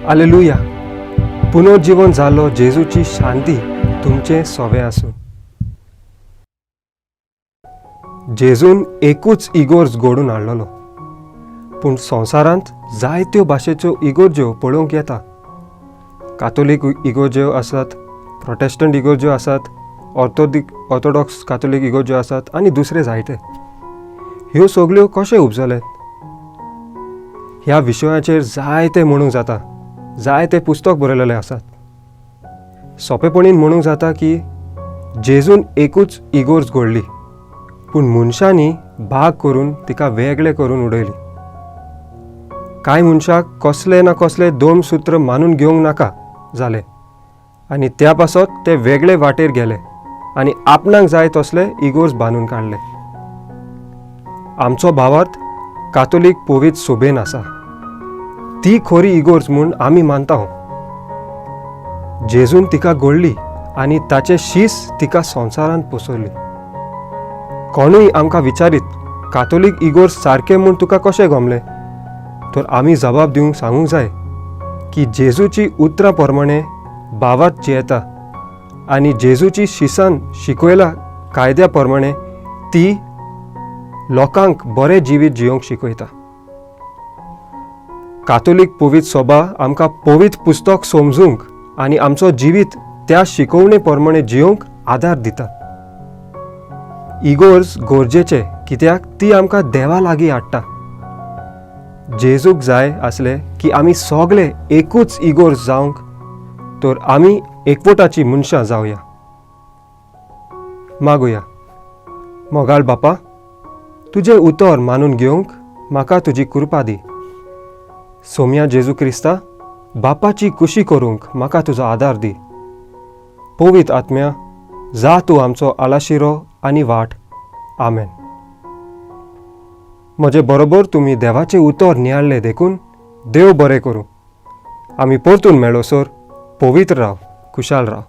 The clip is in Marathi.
हालेलुया. पुनर्जीवन जालो जेजूची शांती तुमचे सोवे आसूं. जेजून एकूच इगोर्ज घडून हाडलोलो, पूण संवसारांत जायत्यो भाशेच्यो इगोर्ज्यो पळोवंक येता. कातोलीक इगोर्ज्यो आसात, प्रोटेस्टंट इगोर्ज्यो आसात, ऑर्थोडॉक्स कातोलीक इगोर्ज्यो आसात आनी दुसरे जायते. ह्यो सगल्यो कशें उपजले ह्या विशयाचेर जायते म्हणूंक जाता. जायते पुस्तक बरयलेले आसात. सोंपेपणीन म्हणूंक जाता की जेजून एकूच इगोर्ज घडली, पूण मनशांनी भाग करून तिका वेगळे करून उडयली. कांय मनशाक कसले ना कसले दोन सूत्र मानून घेवंक नाका जाले आनी त्या पासत ते वेगळे वाटेर गेले आनी आपणाक जाय तसले इगोर्ज बांदून काडले. आमचो भावार्थ कातोलीक पवित्र सोबेन आसा. ती खरी इगोर्ज म्हूण आमी मानता. जेजून तिका घडली आनी ताचे शीस तिका संवसारांत पसरली. कोणूय आमकां विचारीत कातोलीक इगोर्ज सारकें म्हूण तुका कशें गमलें, तर आमी जबाब दिवंक सांगूंक जाय की जेजूची उतरां प्रमाणें भावार्थ जियेता आनी जेजूची शिसान शिकयल्या कायद्या प्रमाणें ती लोकांक बरें जिवीत जियोंक शिकयता. कातोलीक पवित्र सोबा आमकां पवित्र पुस्तक समजूंक आनी आमचो जिवीत त्या शिकवणे प्रमाणें जियोंक आदार दिता. इगोर्ज गरजेचे कित्याक ती आमकां देवा लागीं हाडटा. जेजूक जाय आसले की आमी सगळे एकूच इगोर्ज जावंक, तर आमी एकवटाची मनशां जावया. मागुया. मोगाळ बापा, तुजें उतर मानून घेवंक म्हाका तुजी कृपा दी. सोम्या जेजू क्रिस्ता, बापाची खुशी करूंक म्हाका तुजो आदार दी. पवित्र आत्म्या, जा तूं आमचो आलाशिरो आनी वाट. आमेन. म्हजे बरोबर तुमी देवाचें उतर नियाळ्ळें देखून देव बरें करूं. आमी परतून मेळोसर पवित्र राव, खुशाल राव.